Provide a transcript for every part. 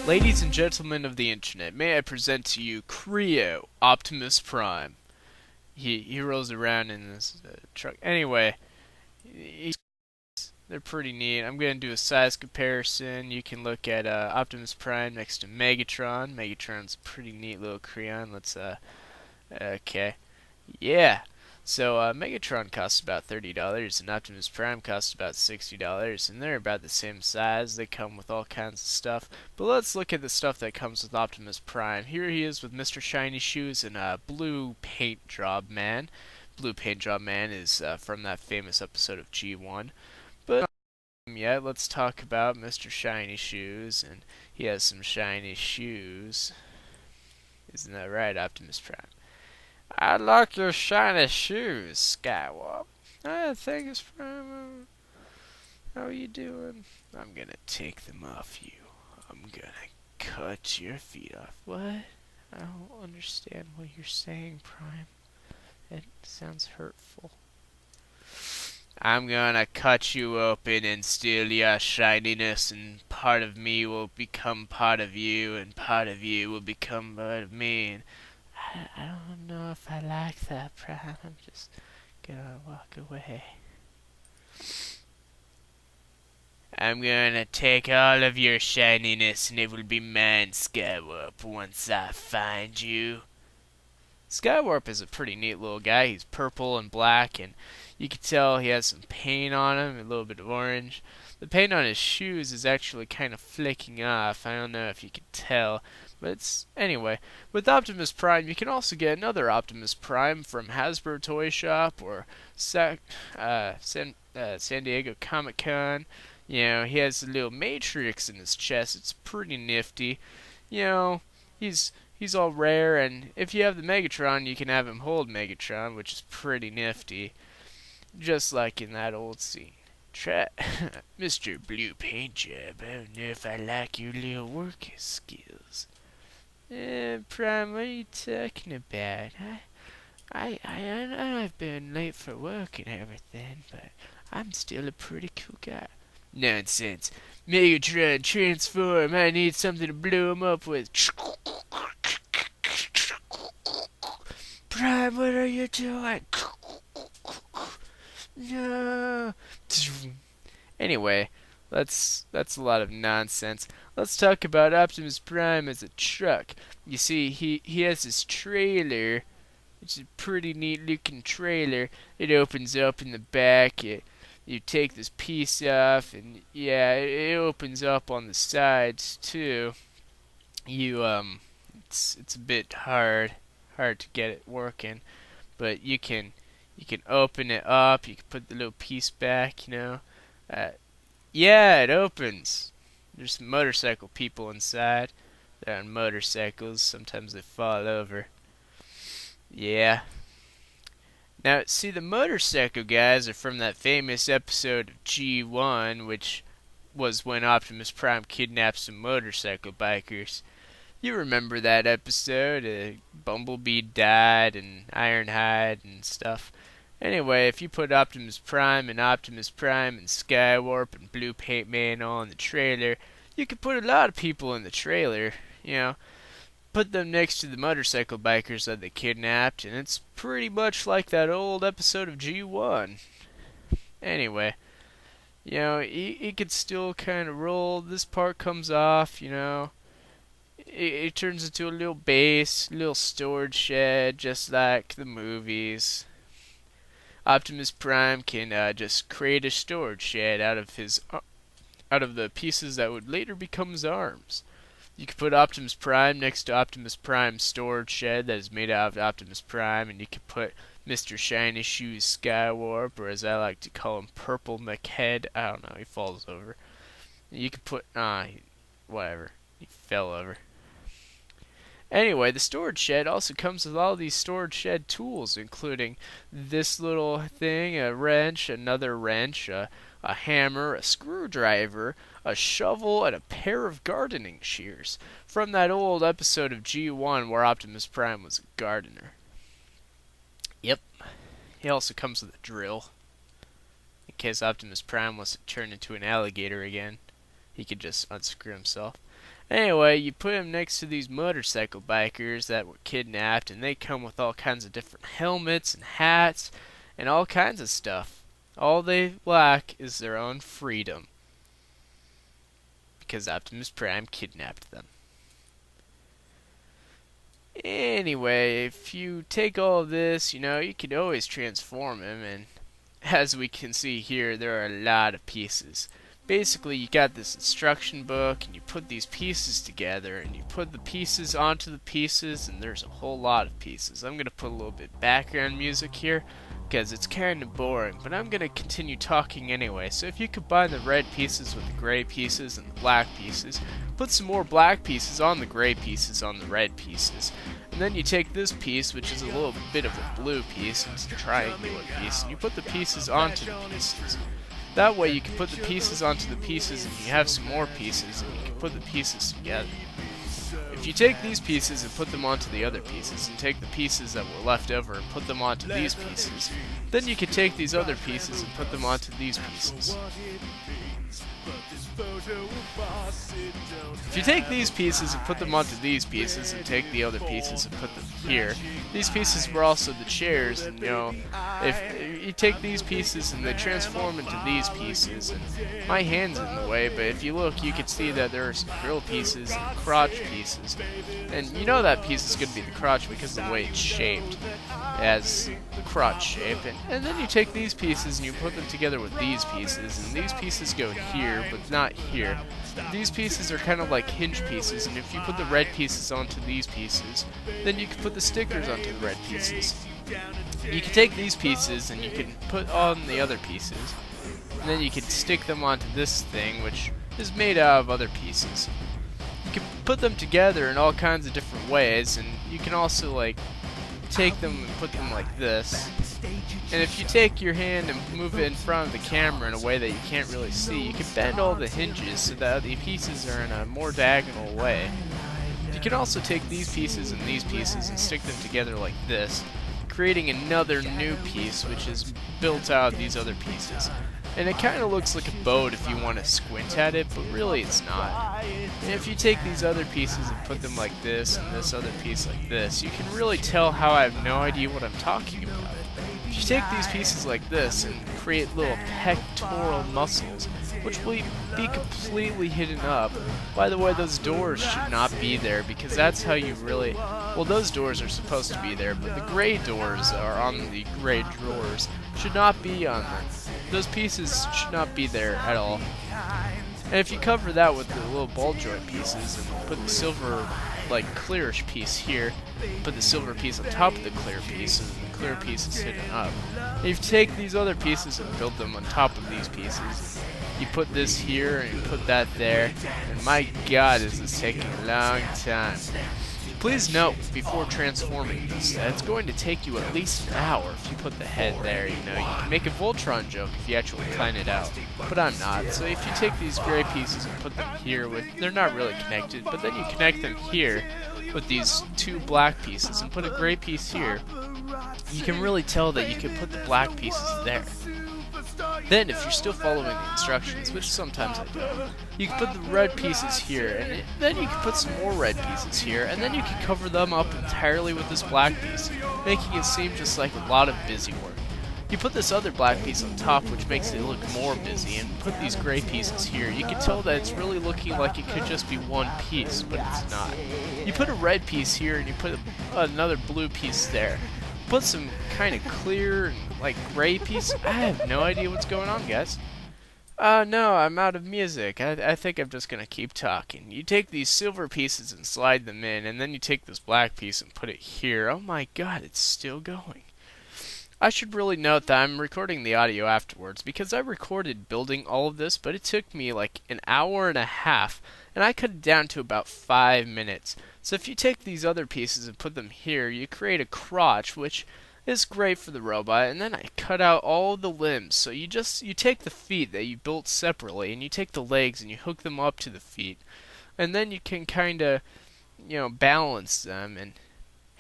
Ladies and gentlemen of the internet, may I present to you Kre-O Optimus Prime. He rolls around in this truck. Anyway, they're pretty neat. I'm going to do a size comparison. You can look at Optimus Prime next to Megatron. Megatron's a pretty neat little Creon. Okay. Yeah. So Megatron costs about $30 and Optimus Prime costs about $60, and they're about the same size. They come with all kinds of stuff. But let's look at the stuff that comes with Optimus Prime. Here he is with Mr. Shiny Shoes and Blue Paint Job Man. Blue Paint Job Man is from that famous episode of G1. But yeah, let's talk about Mr. Shiny Shoes, and he has some shiny shoes. Isn't that right, Optimus Prime? I like your shiny shoes, Skywalker. Thanks, Prime. How are you doing? I'm gonna take them off you. I'm gonna cut your feet off. What? I don't understand what you're saying, Prime. It sounds hurtful. I'm gonna cut you open and steal your shininess, and part of me will become part of you, and part of you will become part of me, and I don't know if I like that, Prime. I'm just gonna walk away. I'm gonna take all of your shininess and it will be mine, Skywarp, once I find you. Skywarp is a pretty neat little guy. He's purple and black, and you can tell he has some paint on him, a little bit of orange. The paint on his shoes is actually kind of flicking off. I don't know if you can tell, but anyway. With Optimus Prime, you can also get another Optimus Prime from Hasbro Toy Shop or San Diego Comic Con. You know, he has a little Matrix in his chest. It's pretty nifty. You know, he's all rare, and if you have the Megatron, you can have him hold Megatron, which is pretty nifty. Just like in that old scene. Try Mr. Blue Paint Job, I don't know if I like your little working skills. Prime, what are you talking about? I know I've been late for work and everything, but I'm still a pretty cool guy. Nonsense. Megatron, transform. I need something to blow him up with. Prime, what are you doing? No. Anyway, that's a lot of nonsense. Let's talk about Optimus Prime as a truck. You see, he has this trailer. It's a pretty neat looking trailer. It opens up in the back. You take this piece off, and yeah, it opens up on the sides too. It's a bit hard to get it working, but you can open it up. You can put the little piece back. Yeah, it opens. There's some motorcycle people inside. They're on motorcycles. Sometimes they fall over. Yeah. Now, see, the motorcycle guys are from that famous episode of G1, which was when Optimus Prime kidnapped some motorcycle bikers. You remember that episode? Bumblebee died and Ironhide and stuff. Anyway, if you put Optimus Prime and Skywarp and Blue Paint Man all in the trailer, you could put a lot of people in the trailer, you know. Put them next to the motorcycle bikers that they kidnapped, and it's pretty much like that old episode of G1. Anyway, he could still kind of roll. This part comes off, It turns into a little base, little storage shed, just like the movies. Optimus Prime can just create a storage shed out of the pieces that would later become his arms. You could put Optimus Prime next to Optimus Prime's storage shed that is made out of Optimus Prime, and you could put Mr. Shiny Shoes Skywarp, or as I like to call him, Purple McHead. I don't know, he falls over. You could put, whatever, he fell over. Anyway, the storage shed also comes with all these storage shed tools, including this little thing, a wrench, another wrench, a hammer, a screwdriver, a shovel, and a pair of gardening shears from that old episode of G1 where Optimus Prime was a gardener. Yep. He also comes with a drill in case Optimus Prime wants to turn into an alligator again. he could just unscrew himself. Anyway, you put him next to these motorcycle bikers that were kidnapped, and they come with all kinds of different helmets and hats and all kinds of stuff. All they lack is their own freedom, because Optimus Prime kidnapped them. Anyway, if you take all of this, you could always transform him, and as we can see here, there are a lot of pieces. Basically, you got this instruction book, and you put these pieces together, and you put the pieces onto the pieces, and there's a whole lot of pieces. I'm going to put a little bit background music here, because it's kind of boring, but I'm going to continue talking anyway. So if you combine the red pieces with the gray pieces and the black pieces, put some more black pieces on the gray pieces on the red pieces, and then you take this piece, which is a little bit of a blue piece, it's a triangular piece, and you put the pieces onto the pieces. That way you can put the pieces onto the pieces, and you have some more pieces, and you can put the pieces together. If you take these pieces and put them onto the other pieces, and take the pieces that were left over and put them onto these pieces, then you can take these other pieces and put them onto these pieces. If you take these pieces and put them onto these pieces, and take the other pieces and put them here, these pieces were also the chairs, and if you take these pieces and they transform into these pieces, and my hand's in the way, but if you look, you can see that there are some grill pieces and crotch pieces, and that piece is going to be the crotch because of the way it's shaped. It has the crotch shape, and then you take these pieces and you put them together with these pieces, and these pieces go here, but not here. These pieces are kind of like hinge pieces, and if you put the red pieces onto these pieces, then you can put the stickers onto the red pieces. You can take these pieces and you can put on the other pieces, and then you can stick them onto this thing, which is made out of other pieces. You can put them together in all kinds of different ways, and you can also take them and put them like this. And if you take your hand and move it in front of the camera in a way that you can't really see, you can bend all the hinges so that the pieces are in a more diagonal way. You can also take these pieces and stick them together like this, creating another new piece which is built out of these other pieces. And it kind of looks like a boat if you want to squint at it, but really it's not. And if you take these other pieces and put them like this, and this other piece like this, you can really tell how I have no idea what I'm talking about. If you take these pieces like this and create little pectoral muscles, which will be completely hidden up. By the way, those doors should not be there, because that's how you really... Well, those doors are supposed to be there, but the gray doors are on the gray drawers. Should not be on them. Those pieces should not be there at all. And if you cover that with the little ball joint pieces and put the silver, clearish piece here, put the silver piece on top of the clear piece, and the clear piece is hidden up. And if you take these other pieces and build them on top of these pieces, you put this here and you put that there, and my god, is this taking a long time. Please note, before transforming this, that it's going to take you at least an hour if you put the head there. You can make a Voltron joke if you actually plan it out, but I'm not. So if you take these gray pieces and put them here they're not really connected, but then you connect them here with these two black pieces and put a gray piece here, you can really tell that you can put the black pieces there. Then, if you're still following the instructions, which sometimes I don't, you can put the red pieces here, and then you can put some more red pieces here, and then you can cover them up entirely with this black piece, making it seem just like a lot of busy work. You put this other black piece on top, which makes it look more busy, and put these gray pieces here. You can tell that it's really looking like it could just be one piece, but it's not. You put a red piece here, and you put another blue piece there. Put some kind of clear, gray piece. I have no idea what's going on, guys. No, I'm out of music. I think I'm just gonna keep talking. You take these silver pieces and slide them in, and then you take this black piece and put it here. Oh my god, it's still going. I should really note that I'm recording the audio afterwards, because I recorded building all of this, but it took me an hour and a half, and I cut it down to about 5 minutes. So if you take these other pieces and put them here, you create a crotch, which is great for the robot, and then I cut out all the limbs. So you take the feet that you built separately, and you take the legs and you hook them up to the feet, and then you can kind of, balance them and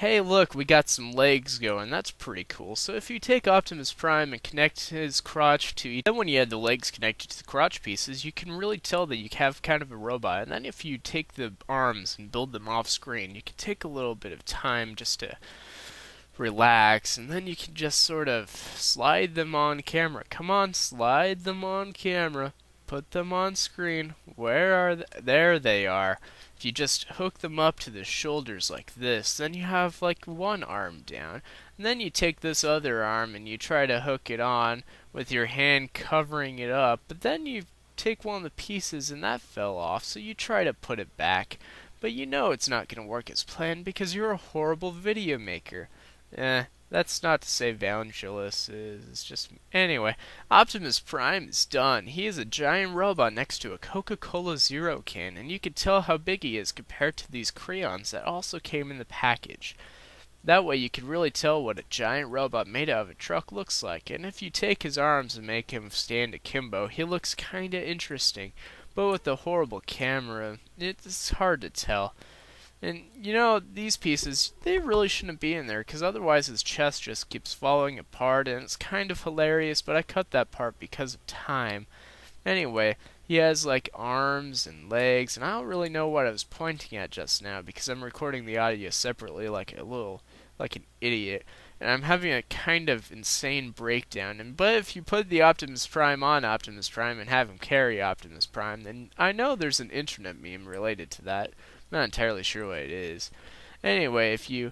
hey, look, we got some legs going. That's pretty cool. So if you take Optimus Prime and connect his crotch to each, then when you had the legs connected to the crotch pieces, you can really tell that you have kind of a robot. And then if you take the arms and build them off screen, you can take a little bit of time just to relax, and then you can just sort of slide them on camera. Come on, slide them on camera. Put them on screen. Where are they? There they are. If you just hook them up to the shoulders like this, then you have like one arm down. And then you take this other arm and you try to hook it on with your hand covering it up, but then you take one of the pieces and that fell off, so you try to put it back. But you know it's not going to work as planned because you're a horrible video maker. That's not to say Vangelus is. It's just... Anyway, Optimus Prime is done. He is a giant robot next to a Coca-Cola Zero can, and you can tell how big he is compared to these crayons that also came in the package. That way you can really tell what a giant robot made out of a truck looks like, and if you take his arms and make him stand akimbo, he looks kinda interesting. But with the horrible camera, it's hard to tell. And, you know, these pieces, they really shouldn't be in there, because otherwise his chest just keeps falling apart, and it's kind of hilarious, but I cut that part because of time. Anyway, he has, like, arms and legs, and I don't really know what I was pointing at just now, because I'm recording the audio separately like an idiot. And I'm having a kind of insane breakdown. But if you put the Optimus Prime on Optimus Prime and have him carry Optimus Prime, then I know there's an internet meme related to that. I'm not entirely sure what it is. Anyway, if you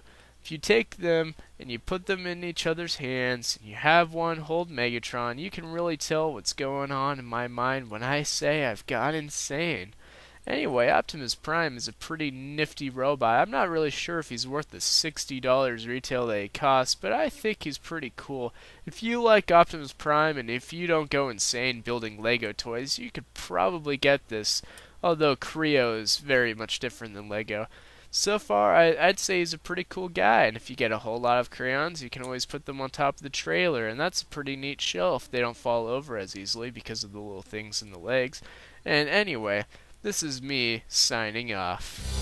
take them and you put them in each other's hands and you have one hold Megatron, you can really tell what's going on in my mind when I say I've gone insane. Anyway, Optimus Prime is a pretty nifty robot. I'm not really sure if he's worth the $60 retail that he costs, but I think he's pretty cool. If you like Optimus Prime and if you don't go insane building Lego toys, you could probably get this, although Kre-O is very much different than Lego. So far, I'd say he's a pretty cool guy, and if you get a whole lot of crayons, you can always put them on top of the trailer, and that's a pretty neat shelf. They don't fall over as easily because of the little things in the legs. And anyway, this is me signing off.